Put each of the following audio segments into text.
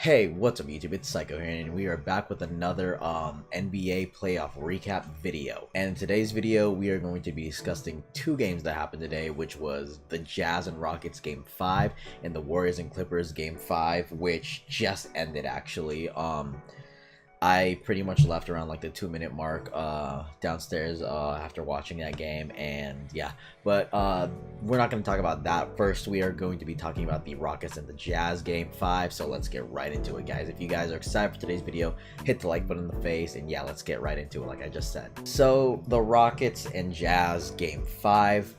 Hey, what's up YouTube? It's Saiko here, and we are back with another NBA playoff recap video. And in today's video, we are going to be discussing two games that happened today, which was the Jazz and Rockets Game 5 and the Warriors and Clippers Game 5, which just ended actually. I pretty much left around like the 2-minute mark downstairs after watching that game, and yeah, but we're not going to talk about that. First, we are going to be talking about the Rockets and the Jazz Game 5, so let's get right into it, guys. If you guys are excited for today's video, hit the like button in the face, and yeah, let's get right into it like I just said. So the Rockets and Jazz Game 5.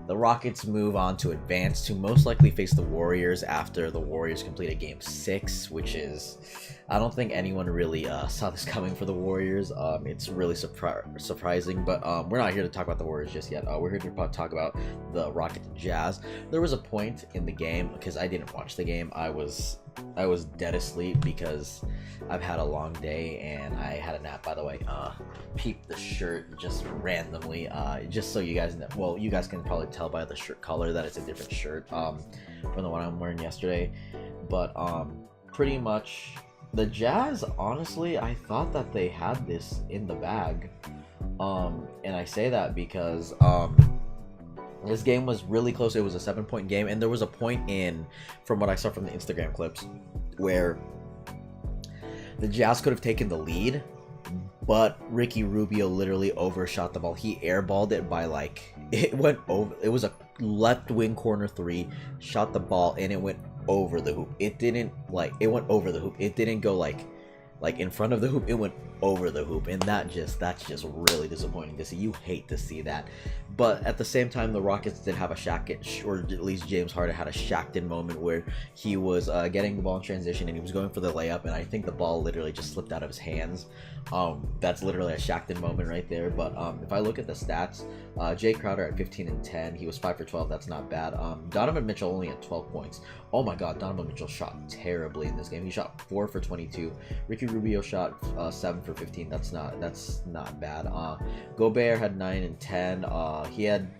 The Rockets move on to advance to most likely face the Warriors after the Warriors completed Game 6, which is, I don't think anyone really saw this coming for the Warriors. It's really surprising, but we're not here to talk about the Warriors just yet. We're here to talk about the Rockets and Jazz. There was a point in the game, because I didn't watch the game, I was dead asleep because I've had a long day and I had a nap, by the way. Peep the shirt just randomly, just so you guys know. Well, you guys can probably tell by the shirt color that it's a different shirt from the one I'm wearing yesterday. But pretty much the Jazz, honestly, I thought that they had this in the bag. And I say that because this game was really close. It was a 7-point game, and there was a point in, from what I saw from the Instagram clips, where the Jazz could have taken the lead, but Ricky Rubio literally overshot the ball. He airballed it by it went over. It was a left wing corner three, shot the ball, and it went over the hoop. It didn't it went over the hoop. It didn't go like in front of the hoop. It went over the hoop, and that's just really disappointing to see. You hate to see that. But at the same time, the Rockets did have a or at least James Harden had a Shackton moment where he was getting the ball in transition and he was going for the layup, and I think the ball literally just slipped out of his hands. That's literally a Shackton moment right there. But if I look at the stats, Jay Crowder at 15 and 10, he was 5 for 12. That's not bad. Donovan Mitchell only had 12 points. Oh my God, Donovan Mitchell shot terribly in this game. He shot 4 for 22. Ricky Rubio shot 7 for 15. That's not bad. Gobert had 9 and 10. He had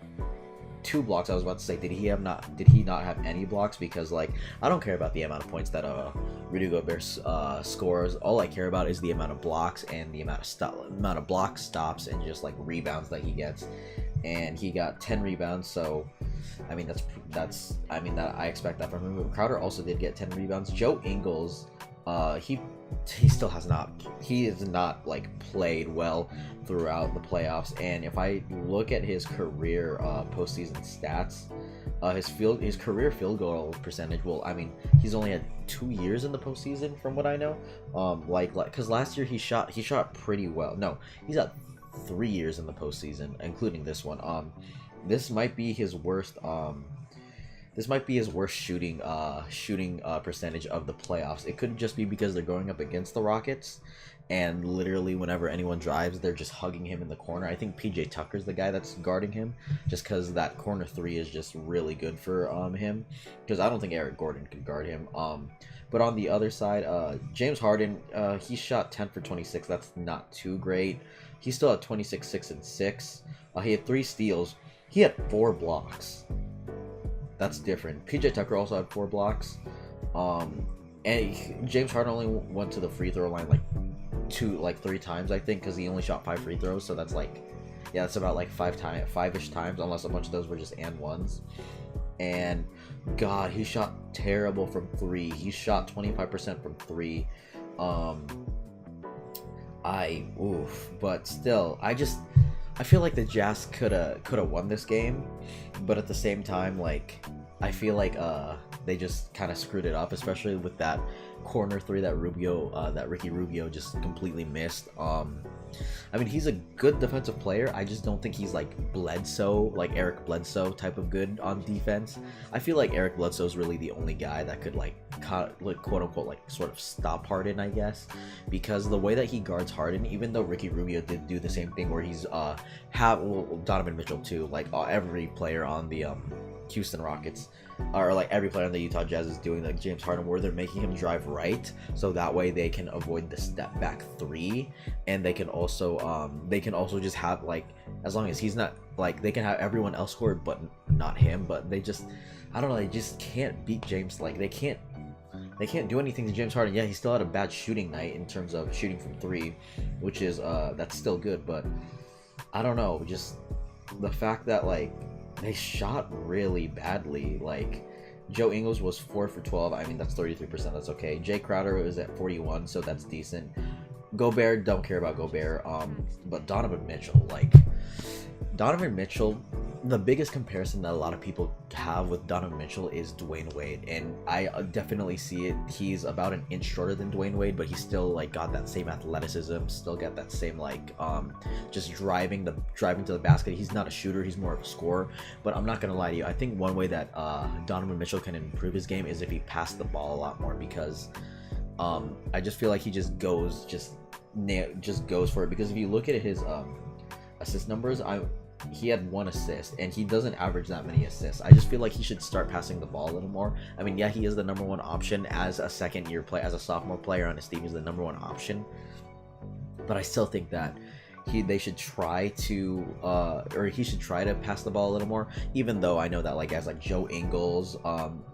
2 blocks. I was about to say, did he not have any blocks? Because I don't care about the amount of points that Rudy Gobert scores. All I care about is the amount of blocks and the amount of block stops and just rebounds that he gets. And he got 10 rebounds, so I mean that's I expect that from him. Crowder also did get 10 rebounds. Joe Ingles, he still has not played well throughout the playoffs, and if I look at his career postseason stats, his career field goal percentage, well, I mean, he's only had 2 years in the postseason from what I know. Because last year he shot pretty well. No, he's at 3 years in the postseason, including this one. This might be his worst. This might be his worst shooting percentage of the playoffs. It could just be because they're going up against the Rockets, and literally whenever anyone drives, they're just hugging him in the corner. I think PJ Tucker's the guy that's guarding him, just because that corner three is just really good for him. Because I don't think Eric Gordon could guard him. But on the other side, James Harden, he shot 10 for 26. That's not too great. He still had 26, 6 and 6. He had 3 steals. He had 4 blocks. That's different. PJ Tucker also had 4 blocks. And James Harden only went to the free throw line 3 times, I think, because he only shot 5 free throws. So that's that's about 5-ish times, unless a bunch of those were just and ones. And God, he shot terrible from 3. He shot 25% from 3. But still, I feel like the Jazz could have won this game, but at the same time, I feel like they just kind of screwed it up, especially with that corner three that Ricky Rubio just completely missed. I mean, he's a good defensive player. I just don't think he's Bledsoe, Eric Bledsoe type of good on defense. I feel like Eric Bledsoe is really the only guy that could quote unquote sort of stop Harden, I guess, because the way that he guards Harden, even though Ricky Rubio did do the same thing where he's Donovan Mitchell too, every player on the Houston Rockets, or every player on the Utah Jazz is doing James Harden, where they're making him drive right, so that way they can avoid the step back 3, and they can also just have as long as he's not they can have everyone else score but not him. But they just, I don't know, they just can't beat James. They can't they can't do anything to James Harden. Yeah, he still had a bad shooting night in terms of shooting from three, which is that's still good, but I don't know, just the fact that like they shot really badly. Like Joe Ingles was 4 for 12. I mean, that's 33%. That's okay. Jay Crowder was at 41, so that's decent. Gobert, don't care about Gobert. But Donovan Mitchell, the biggest comparison that a lot of people have with Donovan Mitchell is Dwayne Wade, and I definitely see it. He's about an inch shorter than Dwayne Wade, but he's still like got that same athleticism, still got that same like just driving to the basket. He's not a shooter, he's more of a scorer. But I'm not gonna lie to you, I think one way that Donovan Mitchell can improve his game is if he passed the ball a lot more, because I just feel like he just goes for it. Because if you look at his assist numbers, he had 1 assist, and he doesn't average that many assists. I just feel like he should start passing the ball a little more. I mean, yeah, he is the #1 option as a second-year player, as a sophomore player on his team. He's the #1 option, but I still think that they should try to or he should try to pass the ball a little more. Even though I know that like guys like Joe Ingles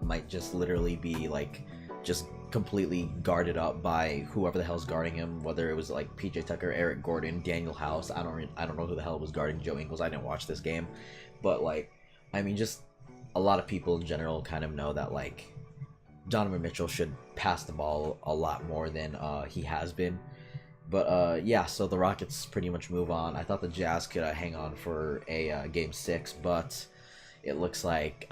might just literally be like just completely guarded up by whoever the hell's guarding him, whether it was like PJ Tucker, Eric Gordon, Daniel House. I don't know who the hell was guarding Joe Ingles. I didn't watch this game, but like, I mean, just a lot of people in general kind of know that like Donovan Mitchell should pass the ball a lot more than he has been. But yeah, so the Rockets pretty much move on. I thought the Jazz could hang on for a game 6, but it looks like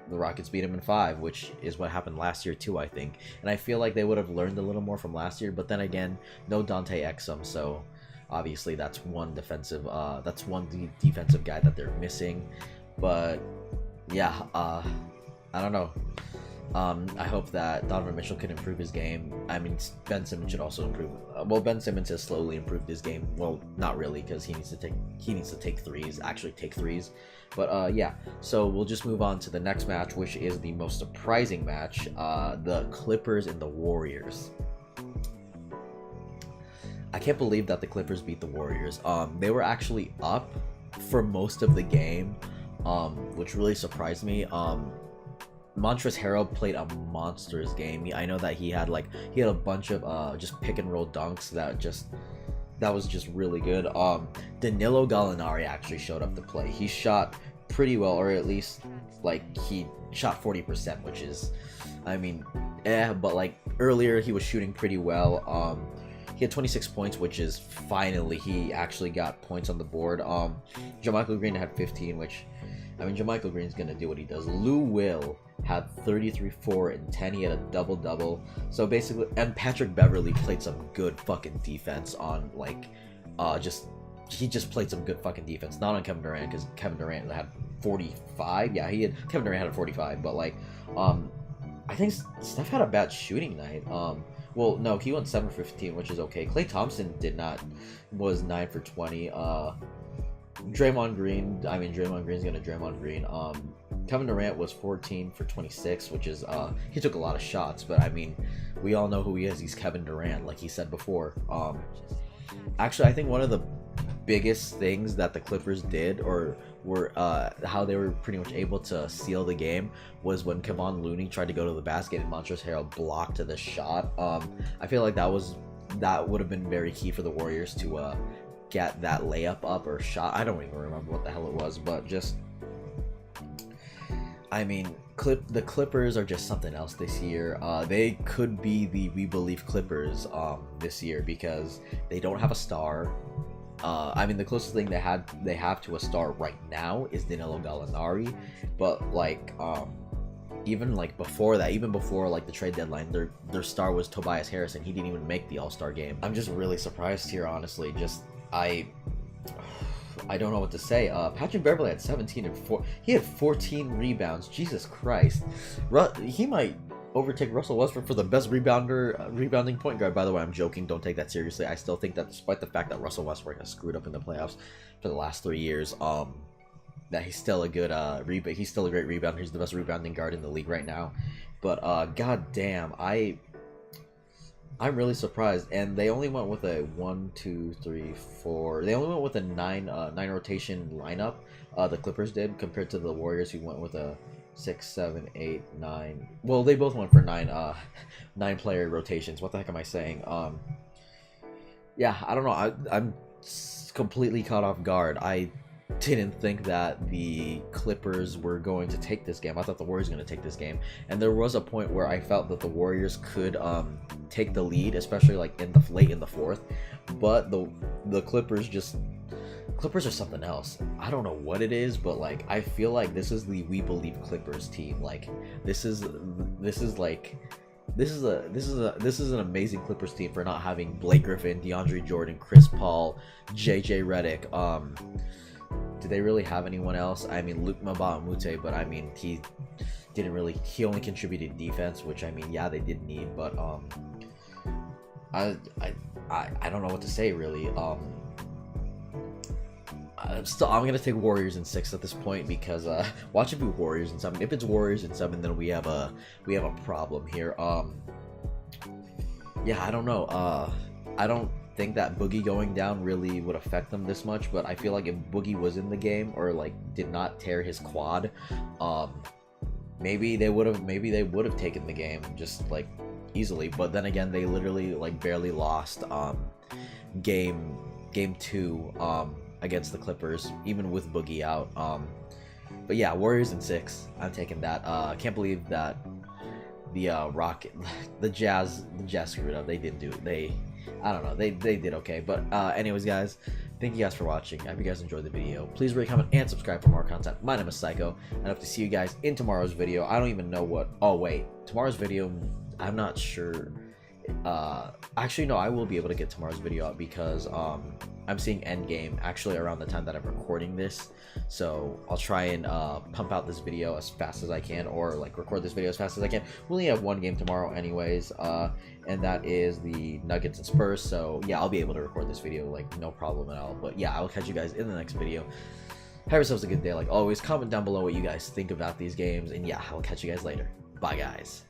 the Rockets beat him in 5, which is what happened last year too, I think. And I feel like they would have learned a little more from last year, but then again, no Dante Exum, so obviously that's one defensive guy that they're missing. But yeah, I don't know. I hope that Donovan Mitchell can improve his game. I mean, Ben Simmons should also improve. Well, Ben Simmons has slowly improved his game. Well, not really, because he needs to take threes, actually take threes. But yeah, so we'll just move on to the next match, which is the most surprising match, the Clippers and the Warriors. I can't believe that the Clippers beat the Warriors. They were actually up for most of the game, which really surprised me. Montrezl Harrell played a monstrous game. I know that he had a bunch of just pick and roll dunks that was just really good. Danilo Gallinari actually showed up to play. He shot pretty well, or at least like he shot 40%, which is, I mean, but like earlier he was shooting pretty well. He had 26 points, which is finally he actually got points on the board. JaMychal Green had 15, which, I mean, JaMychal Green's gonna do what he does. Lou Will had 33, 4, and 10. He had a double-double. So basically, and Patrick Beverley played some good fucking defense on he just played some good fucking defense. Not on Kevin Durant, because Kevin Durant had 45. Yeah, Kevin Durant had a 45, but like, I think Steph had a bad shooting night. Well, no, he went 7 for 15, which is okay. Klay Thompson was 9 for 20. Draymond Green's gonna Draymond Green. Kevin Durant was 14 for 26, which is he took a lot of shots, but I mean, we all know who he is. He's Kevin Durant, like he said before. Actually, I think one of the biggest things that the Clippers did, or were how they were pretty much able to seal the game, was when Kevon Looney tried to go to the basket and Montrezl Harrell blocked the shot. I feel like that would have been very key for the Warriors to get that layup up or shot. I don't even remember what the hell it was, but just, I mean, the Clippers are just something else this year. They could be the We Believe Clippers this year, because they don't have a star. I mean, the closest thing they have to a star right now is Danilo Gallinari, but like even before like the trade deadline, their star was Tobias Harris, and he didn't even make the All-Star game. I'm just really surprised here, honestly. I don't know what to say. Patrick Beverley had 17 and 4. He had 14 rebounds. Jesus Christ. He might overtake Russell Westbrook for the best rebounding point guard. By the way, I'm joking. Don't take that seriously. I still think that despite the fact that Russell Westbrook has screwed up in the playoffs for the last 3 years, that he's still a good he's still a great rebounder. He's the best rebounding guard in the league right now. But god damn, I'm really surprised, and they only went with a 1, 2, 3, 4. They only went with a 9 rotation lineup. The Clippers did, compared to the Warriors, who went with a 6, 7, 8, 9. Well, they both went for 9 player rotations. What the heck am I saying? Yeah, I don't know. I'm completely caught off guard. I didn't think that the Clippers were going to take this game. I thought the Warriors were going to take this game, and there was a point where I felt that the Warriors could take the lead, especially like in the late in the fourth. But the Clippers are something else. I don't know what it is, but like I feel like this is the We Believe Clippers team. Like this is an amazing Clippers team for not having Blake Griffin, DeAndre Jordan, Chris Paul, JJ Redick. Do they really have anyone else? I mean, Luke Mbah-a-Moute, but I mean he only contributed defense, which I mean yeah they did need, but I don't know what to say really. I'm gonna take Warriors in 6 at this point because watch it be Warriors in 7. If it's Warriors in 7, then we have a problem here. Yeah, I don't know. I don't think that Boogie going down really would affect them this much, but I feel like if Boogie was in the game or like did not tear his quad, maybe they would have taken the game just like easily. But then again, they literally like barely lost game 2 against the Clippers, even with Boogie out. But yeah, Warriors in 6. I'm taking that. Can't believe that the Jazz screwed up. They didn't do. I don't know. They did okay. But anyways, guys, thank you guys for watching. I hope you guys enjoyed the video. Please rate, comment, and subscribe for more content. My name is Saiko, and I hope to see you guys in tomorrow's video. I don't even know what. Oh wait, tomorrow's video. I'm not sure. Actually, no, I will be able to get tomorrow's video out because I'm seeing Endgame actually around the time that I'm recording this, so I'll try and pump out this video as fast as I can, or like record this video as fast as I can. We only have one game tomorrow anyways, and that is the Nuggets and Spurs, so yeah, I'll be able to record this video like no problem at all. But yeah, I'll catch you guys in the next video. Have yourselves a good day like always. Comment down below what you guys think about these games, and yeah, I'll catch you guys later. Bye guys.